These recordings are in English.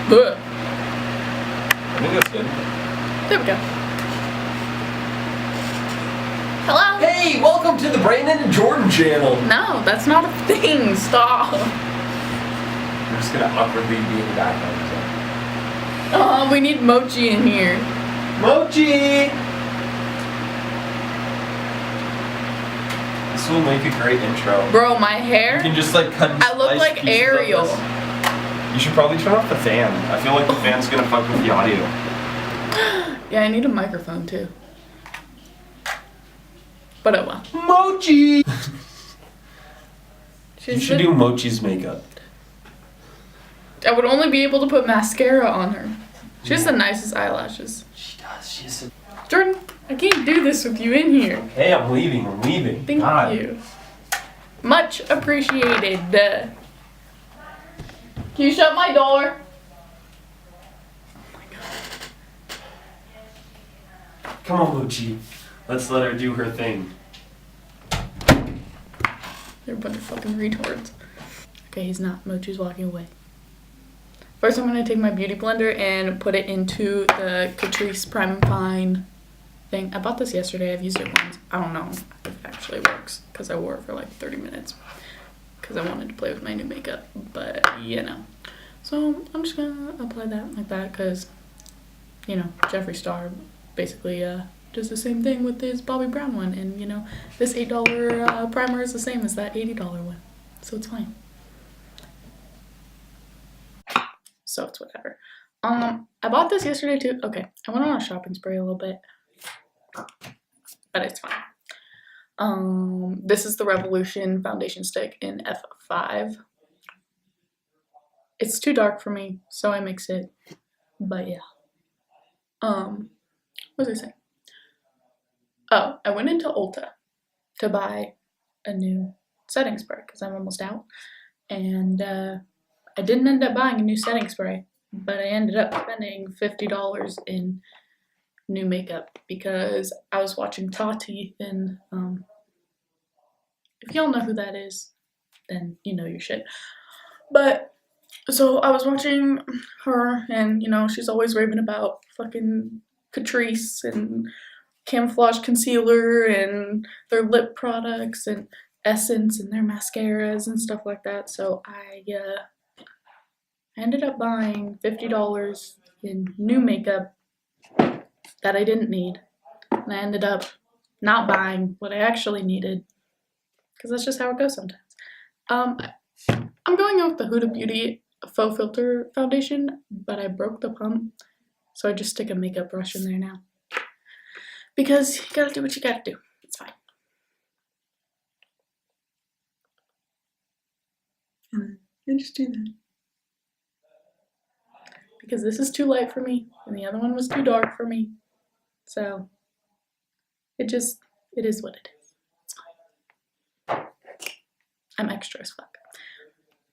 Blech. I think that's good. There we go. Hello? Hey, welcome to the Brandon and Jordan channel. No, that's not a thing. Stop. I'm just gonna awkwardly be in the background. Oh, we need Mochi in here. Mochi! This will make a great intro. Bro, my hair. You can just like cut and I look slice like pieces of Ariel. this. You should probably turn off the fan. I feel like the fan's gonna fuck with the audio. Yeah, I need a microphone too. But oh well. Mochi! You She's should do Mochi's makeup. I would only be able to put mascara on her. She has the nicest eyelashes. She does. She's a... Jordan, I can't do this with you in here. Hey, I'm leaving. I'm leaving. Thank you. Much appreciated. Can you shut my door? Oh my god. Come on, Mochi. Let's let her do her thing. They're a bunch of fucking retards. Okay, he's not. Mochi's walking away. First, I'm gonna take my beauty blender and put it into the Catrice Prime and Fine thing. I bought this yesterday. I've used it once. I don't know if it actually works because I wore it for like 30 minutes because I wanted to play with my new makeup, but you know. So I'm just gonna apply that like that because, you know, Jeffree Star basically does the same thing with his Bobbi Brown one, and you know, this $8 primer is the same as that $80 one, so it's fine. So it's whatever. I bought this yesterday too. Okay, I went on a shopping spree a little bit, but it's fine. This is the Revolution foundation stick in F5. It's too dark for me, so I mix it. But yeah. What was I saying? Oh, I went into Ulta to buy a new setting spray because I'm almost out, and I didn't end up buying a new setting spray, but I ended up spending $50 in new makeup because I was watching Tati in, if y'all know who that is, then you know your shit. But, so I was watching her, and you know, she's always raving about fucking Catrice and camouflage concealer and their lip products and Essence and their mascaras and stuff like that. So I ended up buying $50 in new makeup that I didn't need, and I ended up not buying what I actually needed because that's just how it goes sometimes. I'm going out with the Huda Beauty Faux Filter foundation, but I broke the pump, so I just stick a makeup brush in there now because you gotta do what you gotta do. It's fine. I just do that because this is too light for me and the other one was too dark for me, so it is what it is. It's fine. I'm extra as fuck,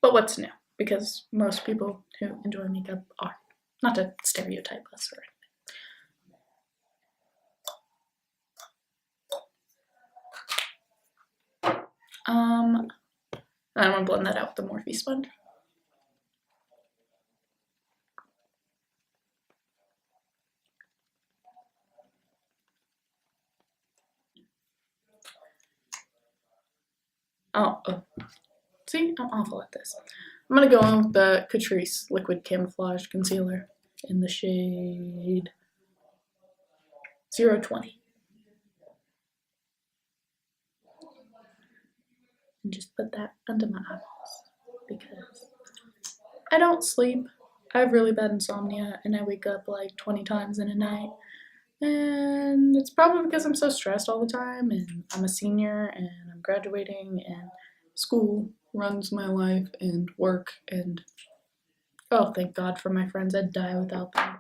but what's new? Because most people who enjoy makeup are, not to stereotype us or anything. I want to blend that out with the Morphe sponge. Oh, see, I'm awful at this. I'm gonna go in with the Catrice Liquid Camouflage Concealer in the shade 020. And just put that under my eyeballs because I don't sleep. I have really bad insomnia and I wake up like 20 times in a night. And it's probably because I'm so stressed all the time, and I'm a senior and I'm graduating and school runs my life and work, and oh, thank God for my friends. I'd die without them.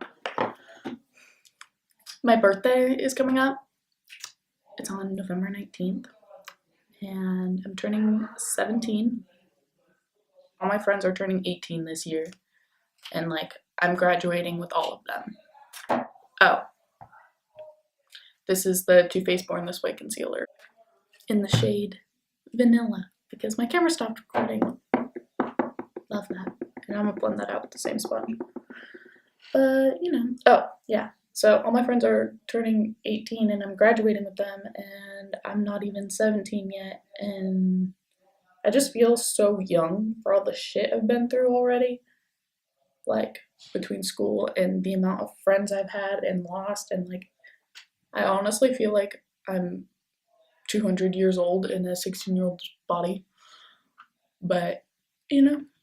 My birthday is coming up. It's on November 19th and I'm turning 17. All my friends are turning 18 this year, and like I'm graduating with all of them. Oh, this is the Too Faced Born This Way concealer in the shade Vanilla because my camera stopped recording. Love that. And I'm gonna blend that out with the same sponge. But, oh, yeah. So all my friends are turning 18 and I'm graduating with them, and I'm not even 17 yet. And I just feel so young for all the shit I've been through already. Like, between school and the amount of friends I've had and lost. And, like, I honestly feel like I'm 200 years old in a 16-year-old's body. But,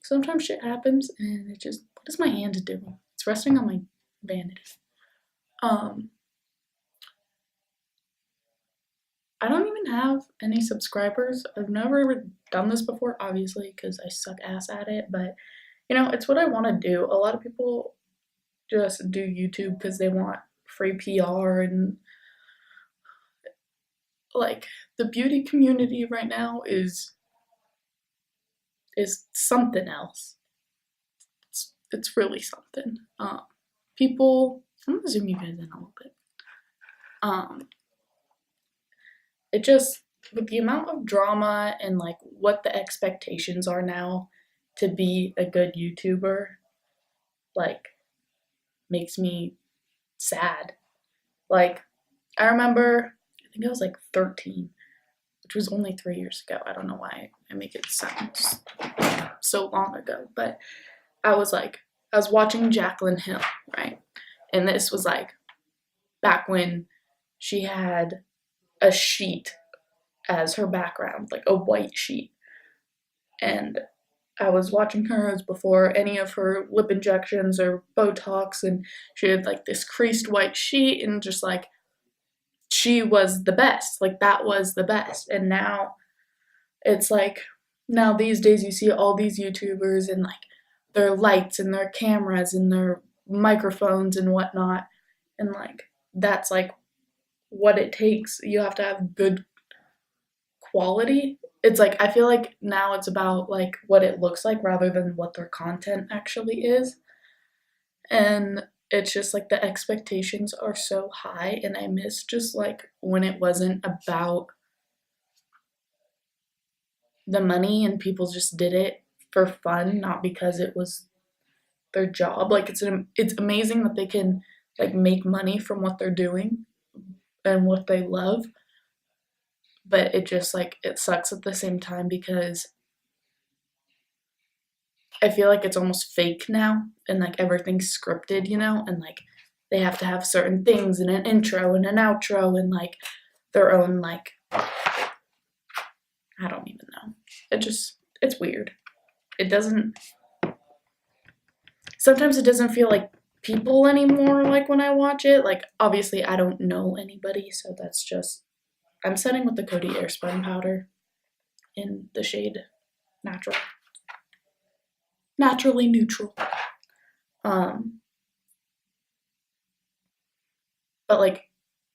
sometimes shit happens and it just, what is my hand doing? It's resting on my vanity. Um, I don't even have any subscribers. I've never ever done this before, obviously, because I suck ass at it. But, it's what I want to do. A lot of people just do YouTube because they want free PR, and, like, the beauty community right now is something else. It's really something. People, I'm gonna zoom you guys in a little bit. It just, with the amount of drama and like what the expectations are now to be a good YouTuber, like, makes me sad. Like, I remember, I think I was like 13, which was only 3 years ago. I don't know why I make it sound so long ago, but I was watching Jaclyn Hill, right? And this was like back when she had a sheet as her background, like a white sheet. And I was watching her as before any of her lip injections or Botox, and she had like this creased white sheet, and just like, she was the best. Like, that was the best. And now it's like, now these days you see all these YouTubers and like their lights and their cameras and their microphones and whatnot. And like, that's like what it takes. You have to have good quality. It's like, I feel like now it's about like what it looks like rather than what their content actually is. And it's just like the expectations are so high, and I miss just like when it wasn't about the money and people just did it for fun, not because it was their job. Like, it's amazing that they can like make money from what they're doing and what they love, but it just like, it sucks at the same time because I feel like it's almost fake now, and like everything's scripted, and like they have to have certain things in an intro and an outro and like their own, like, I don't even know. It's weird. It doesn't, sometimes it doesn't feel like people anymore, like when I watch it. Like, obviously I don't know anybody, so that's just, I'm setting with the Cody Airspun powder in the shade Natural. Naturally neutral. But like,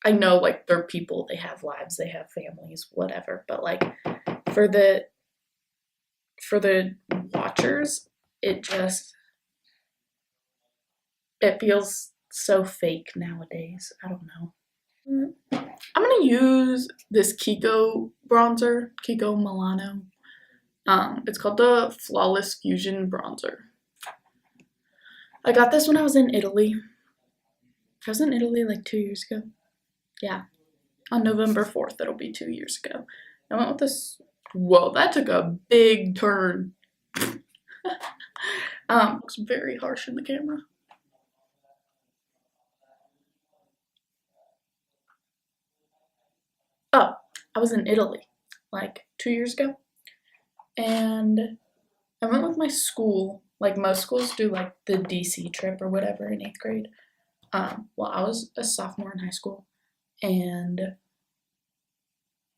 I know like they're people, they have lives, they have families, whatever. But like, for the watchers, it feels so fake nowadays. I don't know. I'm gonna use this Kiko bronzer, Kiko Milano. It's called the Flawless Fusion Bronzer. I got this when I was in Italy. I was in Italy like 2 years ago. Yeah. On November 4th, it'll be 2 years ago. I went with this. Whoa, that took a big turn. Looks very harsh in the camera. Oh, I was in Italy like 2 years ago, and I went with my school. Like, most schools do like the DC trip or whatever in 8th grade. Well, I was a sophomore in high school, and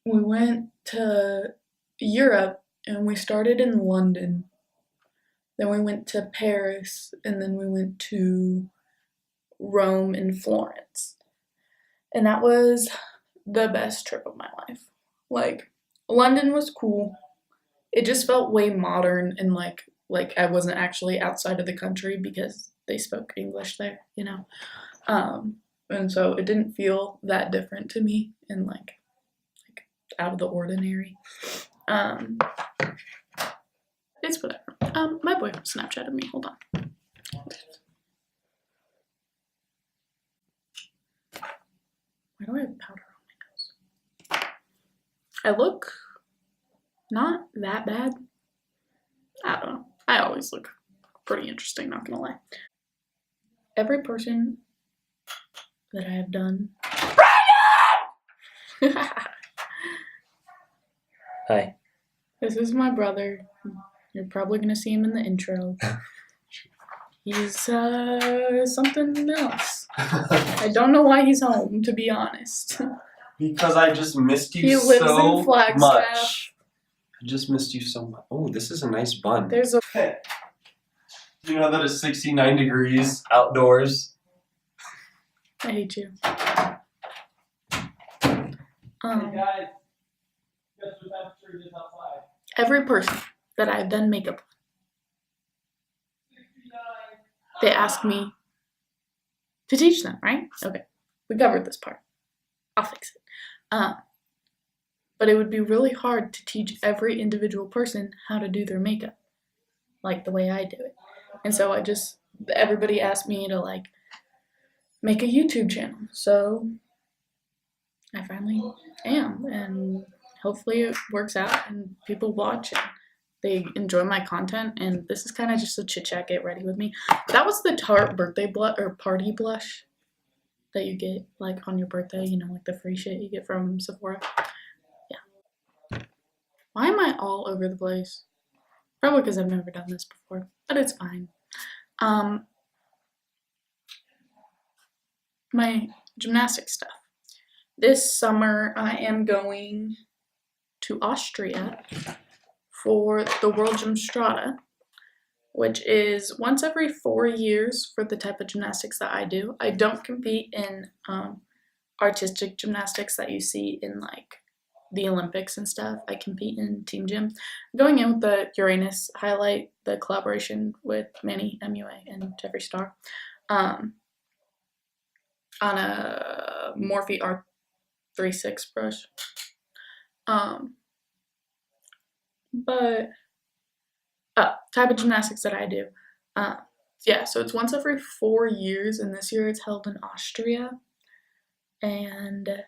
we went to Europe, and we started in London. Then we went to Paris, and then we went to Rome and Florence. And that was the best trip of my life. Like, London was cool. It just felt way modern, and like I wasn't actually outside of the country because they spoke English there, and so it didn't feel that different to me, and like out of the ordinary. It's whatever. My boyfriend Snapchatted me. Hold on. I look not that bad. I don't know. I always look pretty interesting, not gonna lie. Every person that I have done. Hi. This is my brother. You're probably gonna see him in the intro. He's something else. I don't know why he's home, to be honest. Because I just missed you He lives so in Flagstaff. much. I just missed you so much. Oh, this is a nice bun. There's a Do you know that it's 69 degrees outdoors? I hate you. Hey guys, guess what temperature it is outside? Every person that I've done makeup on, 69. they ask me to teach them, right? Okay, we covered this part. I'll fix it. But it would be really hard to teach every individual person how to do their makeup, like the way I do it. And so everybody asked me to like make a YouTube channel. So I finally am, and hopefully it works out and people watch and they enjoy my content. And this is kind of just a chit chat, get ready with me. That was the Tarte birthday blush or party blush that you get like on your birthday, you know, like the free shit you get from Sephora. Yeah. Why am I all over the place? Probably because I've never done this before, but it's fine. My gymnastics stuff. This summer I am going to Austria for the World Gymstrada, which is once every 4 years for the type of gymnastics that I do. I don't compete in artistic gymnastics that you see in like the Olympics and stuff. I compete in team gym. I'm going in with the Uranus highlight, the collaboration with Manny MUA and Jeffree Star, on a Morphe R36 brush. But type of gymnastics that I do. Yeah, so it's once every 4 years, and this year it's held in Austria. And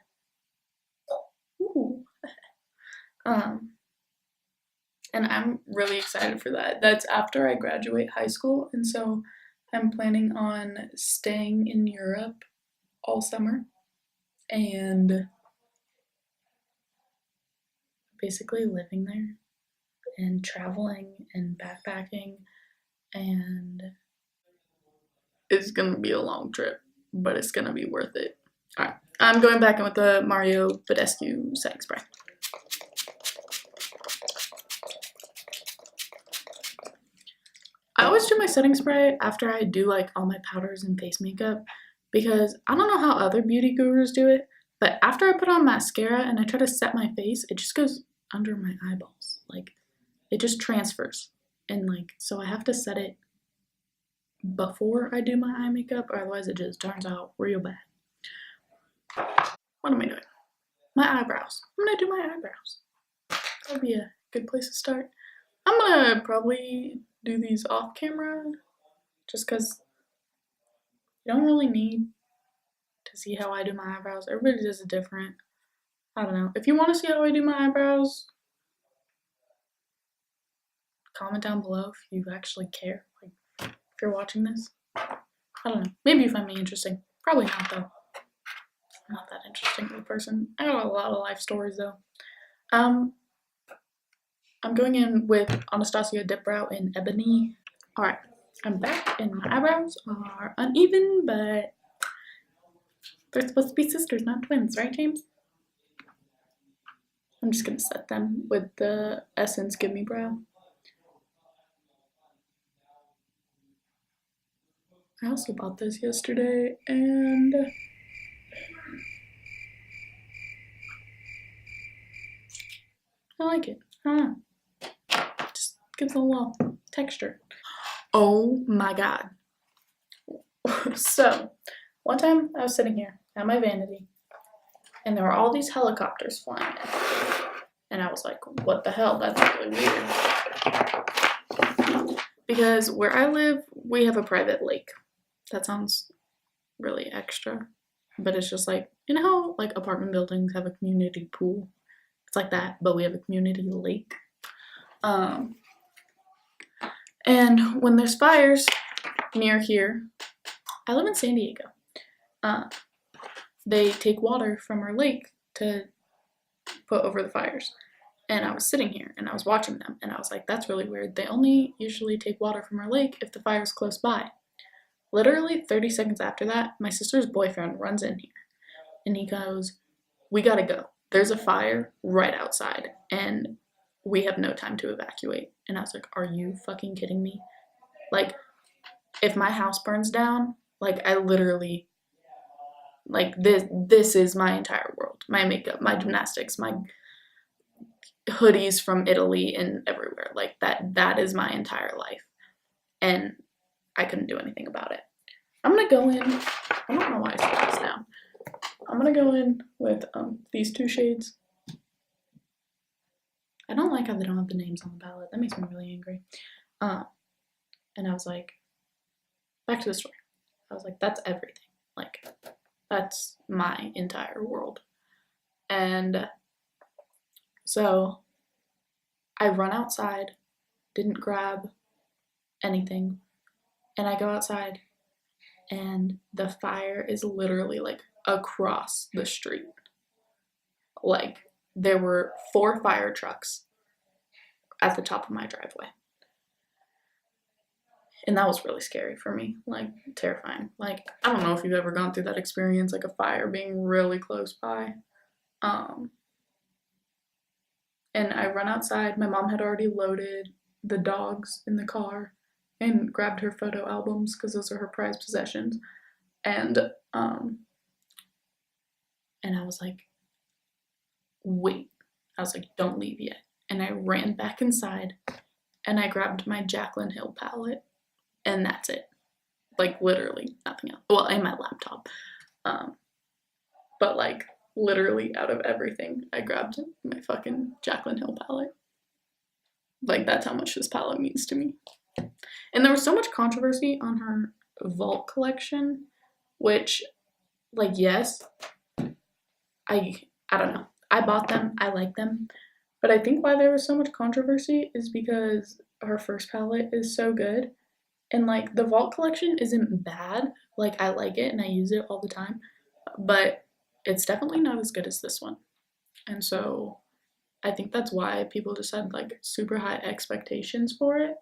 and I'm really excited for that. That's after I graduate high school, and so I'm planning on staying in Europe all summer and basically living there and traveling and backpacking, and it's gonna be a long trip, but it's gonna be worth it. Alright, I'm going back in with the Mario Badescu setting spray. I always do my setting spray after I do like all my powders and face makeup, because I don't know how other beauty gurus do it, but after I put on mascara and I try to set my face, it just goes under my eyeballs. Like, it just transfers. And like, so I have to set it before I do my eye makeup, or otherwise it just turns out real bad. What am I doing? My eyebrows. I'm gonna do my eyebrows. That'd be a good place to start. I'm gonna probably do these off camera, just because you don't really need to see how I do my eyebrows. Everybody does it different. I don't know. If you want to see how I do my eyebrows, comment down below if you actually care. Like, if you're watching this, I don't know. Maybe you find me interesting. Probably not, though. I'm not that interesting of a person. I got a lot of life stories, though. I'm going in with Anastasia Dip Brow in Ebony. Alright, I'm back, and my eyebrows are uneven, but they're supposed to be sisters, not twins, right, James? I'm just gonna set them with the Essence Give Me Brow. I also bought this yesterday, and I like it. I don't know. Just gives a little texture. Oh my god. So, one time I was sitting here at my vanity, and there were all these helicopters flying in. And I was like, what the hell? That's really weird. Because where I live, we have a private lake. That sounds really extra. But it's just like, you know how like apartment buildings have a community pool? It's like that, but we have a community lake. And when there's fires near here, I live in San Diego. They take water from our lake to put over the fires. And I was sitting here and I was watching them and I was like, that's really weird. They only usually take water from our lake if the fire's close by. Literally 30 seconds after that, my sister's boyfriend runs in here and he goes, we gotta go. There's a fire right outside and we have no time to evacuate. And I was like, are you fucking kidding me? Like, if my house burns down, like I literally, like this is my entire world. My makeup, my gymnastics, my hoodies from Italy and everywhere. Like that is my entire life. And I couldn't do anything about it. I'm gonna go in, I don't know why I set this down. I'm gonna go in with these two shades. I don't like how they don't have the names on the palette. That makes me really angry. And I was like, back to the story. I was like, that's everything. Like, that's my entire world. And so I run outside, didn't grab anything, and I go outside, and the fire is literally like across the street. Like, there were 4 fire trucks at the top of my driveway. And that was really scary for me, like terrifying. Like, I don't know if you've ever gone through that experience, like a fire being really close by. And I run outside. My mom had already loaded the dogs in the car and grabbed her photo albums because those are her prized possessions. And I was like, wait. I was like, don't leave yet. And I ran back inside and I grabbed my Jaclyn Hill palette. And that's it. Like, literally nothing else. Well, and my laptop. But, like, literally out of everything, I grabbed my fucking Jaclyn Hill palette. Like, that's how much this palette means to me. And there was so much controversy on her Vault collection, which, like, yes, I don't know. I bought them. I like them. But I think why there was so much controversy is because her first palette is so good. And, like, the Vault collection isn't bad. Like, I like it and I use it all the time. But it's definitely not as good as this one. And so I think that's why people just had, like, super high expectations for it.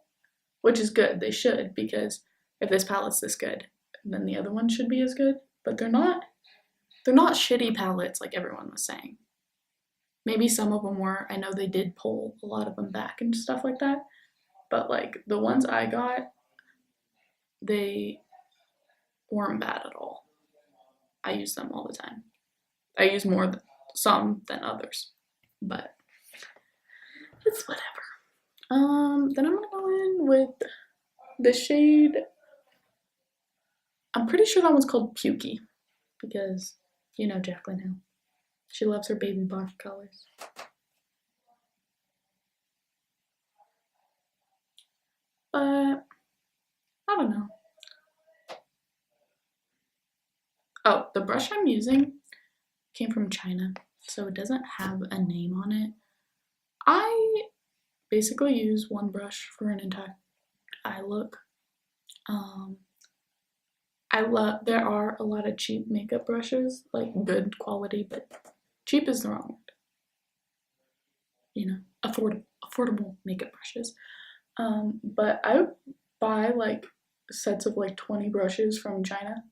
Which is good. They should. Because if this palette's this good, then the other one should be as good. But they're not. They're not shitty palettes like everyone was saying. Maybe some of them were. I know they did pull a lot of them back and stuff like that. But, like, the ones I got, they weren't bad at all. I use them all the time. I use more some than others, but it's whatever. Then I'm gonna go in with the shade. I'm pretty sure that one's called Pukey because you know Jaclyn Hill. She loves her baby barf colors. But I don't know. Oh, the brush I'm using came from China, so it doesn't have a name on it. I basically use one brush for an entire eye look. There are a lot of cheap makeup brushes, like good quality, but cheap is the wrong word. You know, affordable makeup brushes. But I would buy like sets of like 20 brushes from China,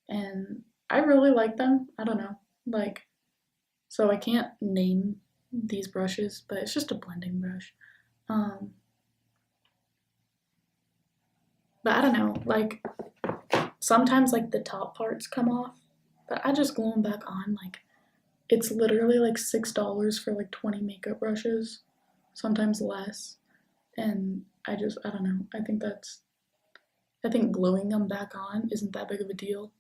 and I really like them. I don't know, like, so I can't name these brushes, but it's just a blending brush. But I don't know, like, sometimes like the top parts come off, but I just glue them back on. Like, it's literally like $6 for like 20 makeup brushes, sometimes less. And I don't know. I think gluing them back on isn't that big of a deal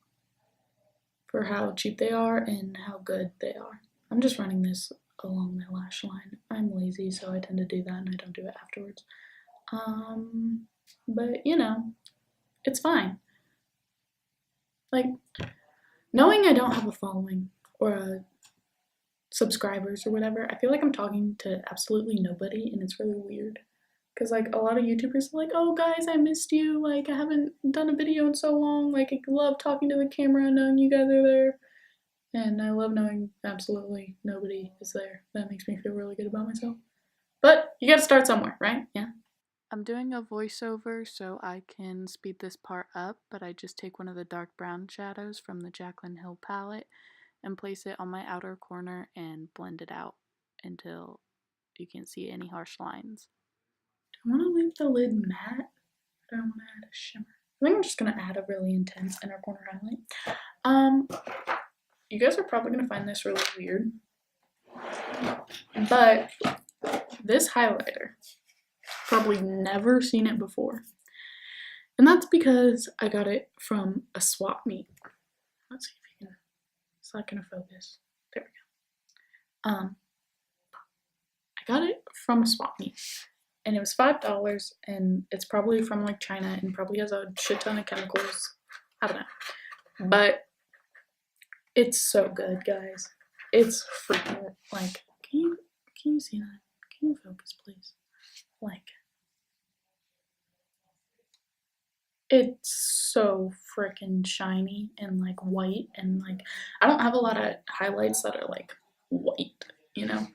for how cheap they are and how good they are. I'm just running this along my lash line. I'm lazy, so I tend to do that and I don't do it afterwards. But you know, it's fine. Like, knowing I don't have a following or a subscribers or whatever. I feel like I'm talking to absolutely nobody, and it's really weird. Because, like, a lot of YouTubers are like, oh, guys, I missed you. Like, I haven't done a video in so long. Like, I love talking to the camera and knowing you guys are there. And I love knowing absolutely nobody is there. That makes me feel really good about myself. But you gotta start somewhere, right? Yeah. I'm doing a voiceover so I can speed this part up, but I just take one of the dark brown shadows from the Jaclyn Hill palette and place it on my outer corner and blend it out until you can't see any harsh lines. Do I want to leave the lid matte? Or do I want to add a shimmer? I think I'm just going to add a really intense inner corner highlight. You guys are probably going to find this really weird, but this highlighter, probably never seen it before. And that's because I got it from a swap meet. Let's see if you can, it's not gonna focus. There we go. I got it from a swap meet and it was $5 and it's probably from like China and probably has a shit ton of chemicals. I don't know. But it's so good, guys. It's freaking like, can you see that? Can you focus, please? Like, it's so freaking shiny and like white, and like I don't have a lot of highlights that are like white, you know.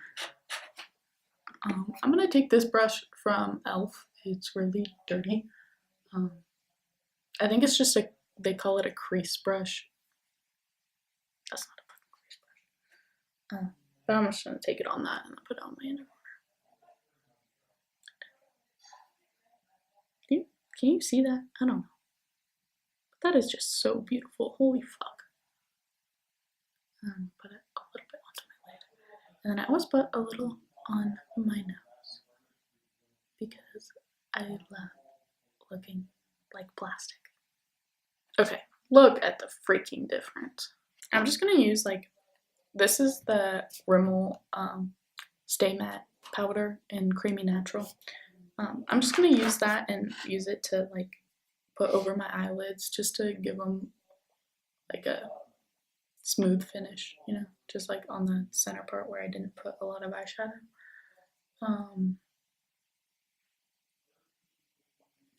I'm gonna take this brush from ELF. It's really dirty. I think it's just they call it a crease brush. That's not a fucking crease brush. But I'm just gonna take it on that and put it on my inner corner. Can you see that? I don't know. That is just so beautiful. Holy fuck. Put it a little bit onto my lid. And then I always put a little on my nose because I love looking like plastic. Okay, look at the freaking difference. I'm just gonna use like, this is the Rimmel Stay Matte powder in Creamy Natural. I'm just gonna use that and use it to like put over my eyelids just to give them like a smooth finish, you know, just like on the center part where I didn't put a lot of eyeshadow.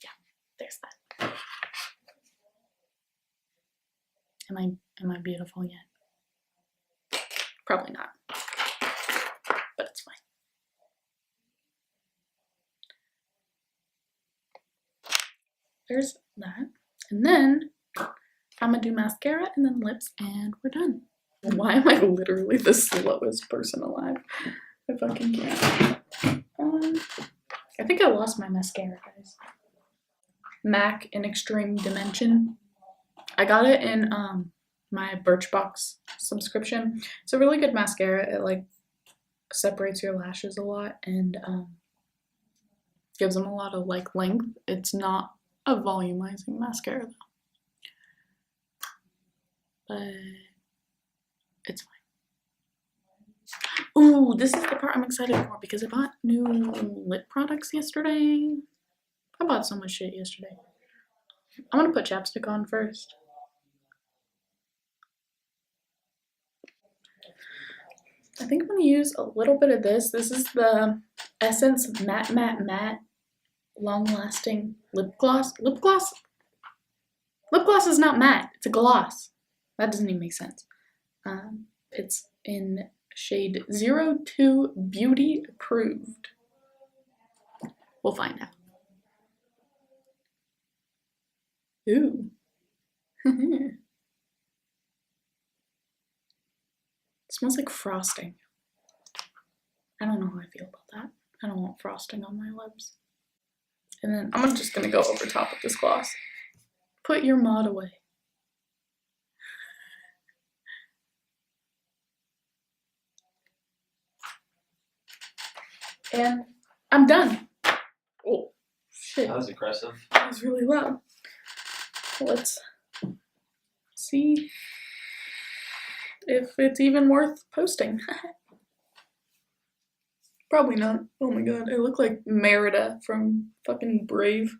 Yeah, there's that. Am I beautiful yet? Probably not, but it's fine. There's that, and then I'm gonna do mascara and then lips, and we're done. Why am I literally the slowest person alive? I fucking can't. I think I lost my mascara, guys. MAC in Extreme Dimension. I got it in my Birchbox subscription. It's a really good mascara. It like separates your lashes a lot and gives them a lot of like length. It's not a volumizing mascara though, but it's fine. Ooh, this is the part I'm excited for because I bought new lip products yesterday. I bought so much shit yesterday. I'm gonna put chapstick on first. I think I'm gonna use a little bit of this. This is the Essence Matte Long Lasting Lip Gloss. Lip gloss is not matte, it's a gloss. That doesn't even make sense. It's in shade 02 Beauty Approved. We'll find out. Ooh. It smells like frosting. I don't know how I feel about that. I don't want frosting on my lips. And then I'm just gonna go over top of this gloss. Put your mod away. And I'm done. Oh, shit. That was aggressive. That was really loud. Let's see if it's even worth posting. Probably not. Oh my god, I look like Merida from fucking Brave.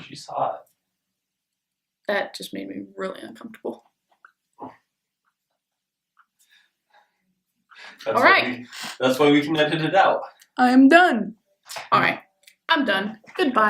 She's hot. That just made me really uncomfortable. That's All right. That's why we can edit it out. I am done. All right. I'm done. Goodbye.